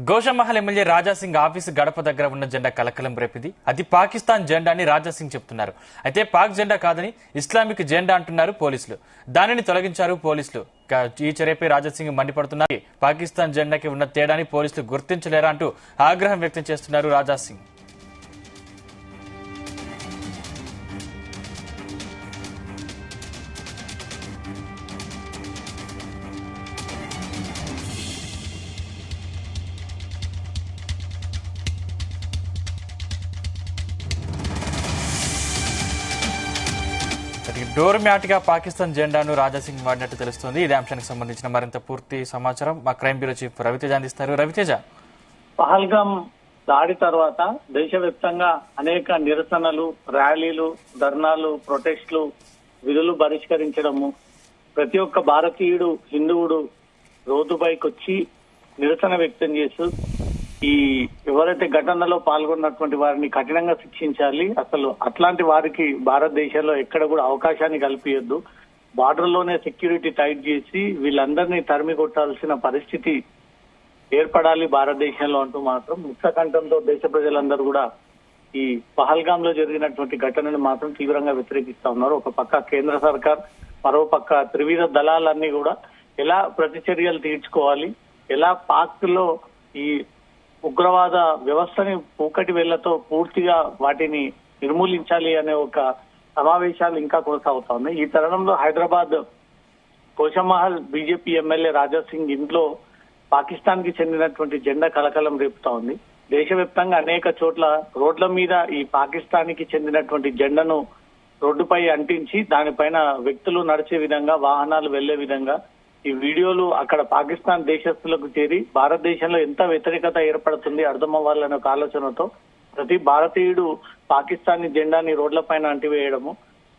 Goshamahal MLA Raja Singh office గడప దగ్గర ఉన్న జెండా కలకలం రేపింది. అది పాకిస్తాన్ జెండా అని రాజాసింగ్ చెప్తున్నారు. అయితే పాక్ జెండా కాదని ఇస్లామిక్ జెండా అంటున్నారు పోలీసులు. దానిని తొలగించారు పోలీసులు. ఈ చర్యపై రాజాసింగ్ మండిపడుతున్నారు. పాకిస్తాన్ జెండాకి ఉన్న తేడాని పోలీసులు గుర్తించలేరా అంటూ ఆగ్రహం వ్యక్తం చేస్తున్నారు రాజాసింగ్. డోర్ మ్యాట్ గా పాకిస్తాన్ జెండాను రాజాసింగ్ వాడినట్టు తెలుస్తోంది. ఇదే అంశానికి సంబంధించిన మరింత పూర్తి సమాచారం మా క్రైమ్ బ్యూరో చీఫ్ రవితేజ అందిస్తారు. రవితేజ, పహల్గాం దాడి తర్వాత దేశవ్యాప్తంగా అనేక నిరసనలు, ర్యాలీలు, ధర్నాలు, ప్రొటెస్టులు, విధులు బహిష్కరించడము, ప్రతి ఒక్క భారతీయుడు, హిందువుడు రోడ్డు పైకి వచ్చి నిరసన వ్యక్తం చేస్తూ ఈ ఎవరైతే ఘటనలో పాల్గొన్నటువంటి వారిని కఠినంగా శిక్షించాలి. అసలు అట్లాంటి వారికి భారతదేశంలో ఎక్కడ కూడా అవకాశాన్ని కల్పించొద్దు. బార్డర్ లోనే సెక్యూరిటీ టైట్ చేసి వీళ్ళందరినీ తరిమి కొట్టాల్సిన పరిస్థితి ఏర్పడాలి భారతదేశంలో అంటూ మాత్రం ముక్తకంఠంతో దేశ ప్రజలందరూ కూడా ఈ పహల్గాం లో జరిగినటువంటి ఘటనను మాత్రం తీవ్రంగా వ్యతిరేకిస్తా ఉన్నారు. ఒక పక్క కేంద్ర సర్కార్, మరో పక్క త్రివిధ దళాలన్నీ కూడా ఎలా ప్రతిచర్యలు తీర్చుకోవాలి, ఎలా పాక్ లో ఈ ఉగ్రవాద వ్యవస్థని పూకటి వేళ్లతో పూర్తిగా వాటిని నిర్మూలించాలి అనే ఒక సమావేశాలు ఇంకా కొనసాగుతా ఉన్నాయి. ఈ తరుణంలో హైదరాబాద్ గోషామహల్ బీజేపీ ఎమ్మెల్యే రాజాసింగ్ ఇంట్లో పాకిస్తాన్ కి చెందినటువంటి జెండా కలకలం రేపుతా ఉంది. దేశవ్యాప్తంగా అనేక చోట్ల రోడ్ల మీద ఈ పాకిస్తాన్ కి చెందినటువంటి జెండాను రోడ్డుపై అంటించి దానిపైన వ్యక్తులు నడిచే విధంగా, వాహనాలు వెళ్లే విధంగా ఈ వీడియోలు అక్కడ పాకిస్తాన్ దేశస్తులకు చేరి భారతదేశంలో ఎంత వ్యతిరేకత ఏర్పడుతుంది అర్థమవ్వాలనే ఒక ఆలోచనతో ప్రతి భారతీయుడు పాకిస్తానీ జెండాని రోడ్ల పైన అంటివేయడము,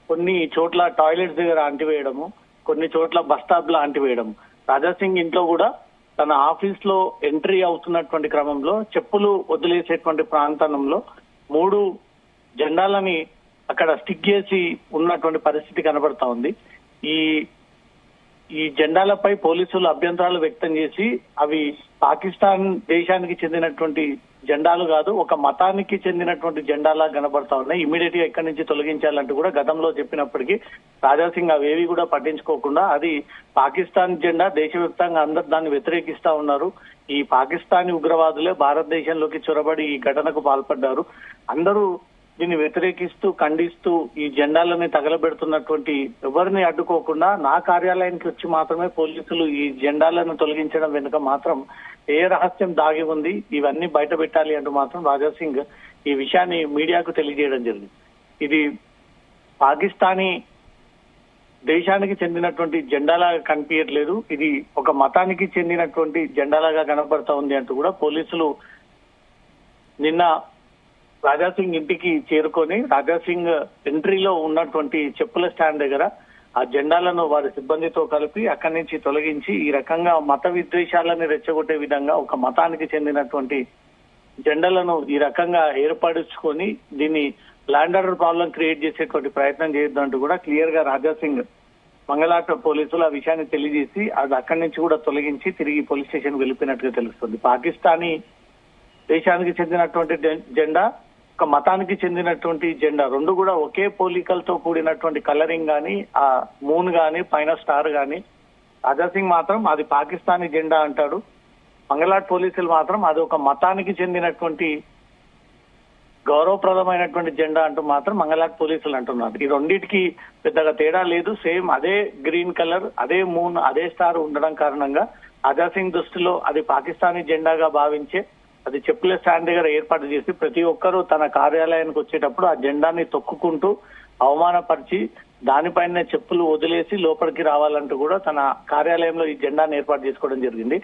కొన్ని చోట్ల టాయిలెట్స్ దగ్గర అంటివేయడము, కొన్ని చోట్ల బస్ స్టాప్ లో అంటివేయడము. రాజాసింగ్ ఇంట్లో కూడా తన ఆఫీస్ లో ఎంట్రీ అవుతున్నటువంటి క్రమంలో చెప్పులు వదిలేసేటువంటి ప్రాంతంలో 3 జెండాలని అక్కడ స్టిక్ చేసి ఉన్నటువంటి పరిస్థితి కనబడతా ఉంది. ఈ జెండాలపై పోలీసులు అభ్యంతరాలు వ్యక్తం చేసి అవి పాకిస్తాన్ దేశానికి చెందినటువంటి జెండాలు కాదు, ఒక మతానికి చెందినటువంటి జెండాలా కనబడతా ఉన్నాయి. ఇమీడియట్ గా ఎక్కడి నుంచి తొలగించాలంటూ కూడా గతంలో చెప్పినప్పటికీ రాజాసింగ్ అవేవి కూడా పట్టించుకోకుండా అది పాకిస్తాన్ జెండా, దేశవ్యాప్తంగా అందరు దాన్ని వ్యతిరేకిస్తా ఉన్నారు. ఈ పాకిస్తానీ ఉగ్రవాదులే భారతదేశంలోకి చొరబడి ఈ ఘటనకు పాల్పడ్డారు. అందరూ దీన్ని వ్యతిరేకిస్తూ, ఖండిస్తూ ఈ జెండాలని తగలబెడుతున్నటువంటి ఎవరిని అడ్డుకోకుండా నా కార్యాలయానికి వచ్చి మాత్రమే పోలీసులు ఈ జెండాలను తొలగించడం వెనుక మాత్రం ఏ రహస్యం దాగి ఉంది, ఇవన్నీ బయట పెట్టాలి అంటూ మాత్రం రాజాసింగ్ ఈ విషయాన్ని మీడియాకు తెలియజేయడం జరిగింది. ఇది పాకిస్తానీ దేశానికి చెందినటువంటి జెండాలాగా కనిపించట్లేదు, ఇది ఒక మతానికి చెందినటువంటి జెండాలాగా కనబడతా ఉంది అంటూ కూడా పోలీసులు నిన్న రాజాసింగ్ ఇంటికి చేరుకొని రాజాసింగ్ ఎంట్రీలో ఉన్నటువంటి చెప్పుల స్టాండ్ దగ్గర ఆ జెండాలను వారి సిబ్బందితో కలిపి అక్కడి నుంచి తొలగించి ఈ రకంగా మత విద్వేషాలను రెచ్చగొట్టే విధంగా ఒక మతానికి చెందినటువంటి జెండాలను ఈ రకంగా ఏర్పరుచుకొని దీన్ని ల్యాండ్ ఆర్డర్ ప్రాబ్లం క్రియేట్ చేసేటువంటి ప్రయత్నం చేయొద్దంటూ కూడా క్లియర్ గా రాజాసింగ్ మంగళాట పోలీసులు ఆ విషయాన్ని తెలియజేసి అది అక్కడి నుంచి కూడా తొలగించి తిరిగి పోలీస్ స్టేషన్ వెళ్ళిపోయినట్టుగా తెలుస్తుంది. పాకిస్తానీ దేశానికి చెందినటువంటి జెండా, ఒక మతానికి చెందినటువంటి జెండా, రెండు కూడా ఒకే పోలికలతో కూడినటువంటి కలరింగ్ గాని, ఆ మూన్ గాని, పైన స్టార్ గాని. రాజాసింగ్ మాత్రం అది పాకిస్తానీ జెండా అంటాడు. మంగళాట్ పోలీసులు మాత్రం అది ఒక మతానికి చెందినటువంటి గౌరవప్రదమైనటువంటి జెండా అంటూ మాత్రం మంగళాట్ పోలీసులు అంటున్నారు. ఈ రెండింటికి పెద్దగా తేడా లేదు, సేమ్ అదే గ్రీన్ కలర్, అదే మూన్, అదే స్టార్ ఉండడం కారణంగా రాజాసింగ్ దృష్టిలో అది పాకిస్తానీ జెండాగా భావించే అది చెప్పుల స్టాండ్ దగ్గర ఏర్పాటు చేసి ప్రతి ఒక్కరూ తన కార్యాలయానికి వచ్చేటప్పుడు ఆ జెండాని తొక్కుకుంటూ అవమానపరిచి దానిపైన చెప్పులు వదిలేసి లోపలికి రావాలంటూ కూడా తన కార్యాలయంలో ఈ జెండాను ఏర్పాటు చేసుకోవడం జరిగింది.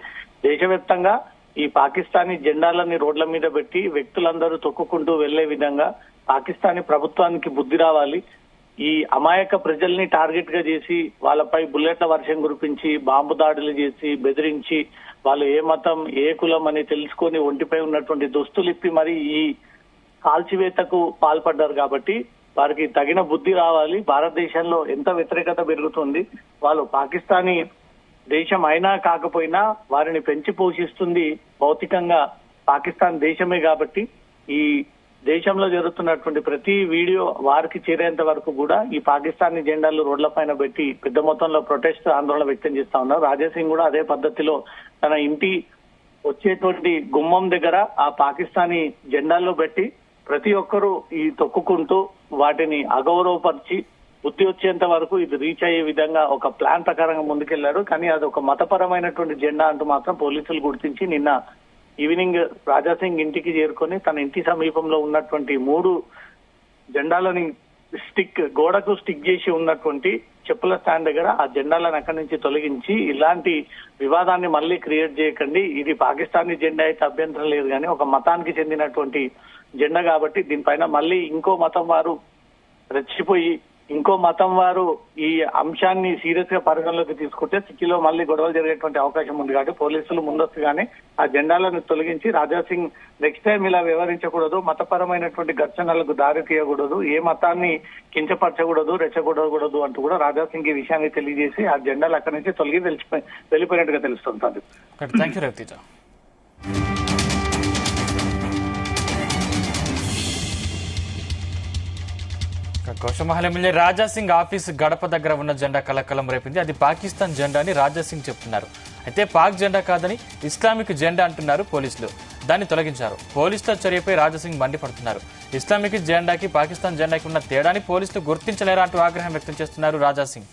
దేశవ్యాప్తంగా ఈ పాకిస్తానీ జెండాలని రోడ్ల మీద పెట్టి వ్యక్తులందరూ తొక్కుకుంటూ వెళ్లే విధంగా పాకిస్తానీ ప్రభుత్వానికి బుద్ధి రావాలి. ఈ అమాయక ప్రజల్ని టార్గెట్ గా చేసి వాళ్ళపై బుల్లెట్ల వర్షం కురిపించి బాంబు దాడులు చేసి బెదిరించి వాళ్ళు ఏ మతం, ఏ కులం అని తెలుసుకొని ఒంటిపై ఉన్నటువంటి దుస్తులిప్పి మరి ఈ కాల్చివేతకు పాల్పడ్డారు. కాబట్టి వారికి తగిన బుద్ధి రావాలి. భారతదేశంలో ఎంత వ్యతిరేకత పెరుగుతుంది, వాళ్ళు పాకిస్తానీ దేశం అయినా కాకపోయినా వారిని పెంచి పోషిస్తుంది భౌతికంగా పాకిస్తాన్ దేశమే కాబట్టి ఈ దేశంలో జరుగుతున్నటువంటి ప్రతి వీడియో వారికి చేరేంత వరకు కూడా ఈ పాకిస్తానీ జెండాలు రోడ్ల పైన పెట్టి పెద్ద మొత్తంలో ప్రొటెస్ట్ ఆందోళన వ్యక్తం చేస్తా ఉన్నారు. రాజాసింగ్ కూడా అదే పద్ధతిలో తన ఇంటి వచ్చేటువంటి గుమ్మం దగ్గర ఆ పాకిస్తానీ జెండాల్లో పెట్టి ప్రతి ఒక్కరూ ఈ తొక్కుకుంటూ వాటిని అగౌరవపరిచి బుద్ధి వచ్చేంత వరకు ఇది రీచ్ అయ్యే విధంగా ఒక ప్లాన్ ప్రకారంగా ముందుకెళ్లారు. కానీ అది ఒక మతపరమైనటువంటి జెండా అంటూ మాత్రం పోలీసులు గుర్తించి నిన్న ఈవినింగ్ రాజాసింగ్ ఇంటికి చేరుకొని తన ఇంటి సమీపంలో ఉన్నటువంటి 3 జెండాలని గోడకు స్టిక్ చేసి ఉన్నటువంటి చెప్పుల స్టాండ్ దగ్గర ఆ జెండాలను అక్కడి నుంచి తొలగించి ఇలాంటి వివాదాన్ని మళ్ళీ క్రియేట్ చేయకండి, ఇది పాకిస్తానీ జెండా అయితే అభ్యంతరం లేదు కానీ ఒక మతానికి చెందినటువంటి జెండా కాబట్టి దీనిపైన మళ్ళీ ఇంకో మతం వారు రెచ్చిపోయి ఇంకో మతం వారు ఈ అంశాన్ని సీరియస్ గా పరిగణలోకి తీసుకుంటే సిటీలో మళ్ళీ గొడవలు జరిగేటువంటి అవకాశం ఉంది కాబట్టి పోలీసులు ముందస్తుగానే ఆ జెండాలను తొలగించి రాజాసింగ్ నెక్స్ట్ టైం ఇలా వ్యవహరించకూడదు, మతపరమైనటువంటి ఘర్షణలకు దారి తీయకూడదు, ఏ మతాన్ని కించపరచకూడదు, రెచ్చగొడకూడదు అంటూ కూడా రాజాసింగ్ ఈ విషయాన్ని తెలియజేసి ఆ జెండాలు అక్కడి నుంచి తొలగి వెళ్ళిపోయినట్టుగా తెలుస్తుంది. Thank you Ravi Teja. Goshamahal MLA Raja Singh office గడప దగ్గర ఉన్న జెండా కలకలం రేపింది. అది పాకిస్తాన్ జెండా అని రాజాసింగ్ చెప్తున్నారు. అయితే పాక్ జెండా కాదని ఇస్లామిక్ జెండా అంటున్నారు పోలీసులు. దాన్ని తొలగించారు. పోలీసుల చర్యపై రాజాసింగ్ మండిపడుతున్నారు. ఇస్లామిక్ జెండాకి పాకిస్తాన్ జెండాకి ఉన్న తేడాని పోలీసులు గుర్తించలేరా అంటూ ఆగ్రహం వ్యక్తం చేస్తున్నారు రాజాసింగ్.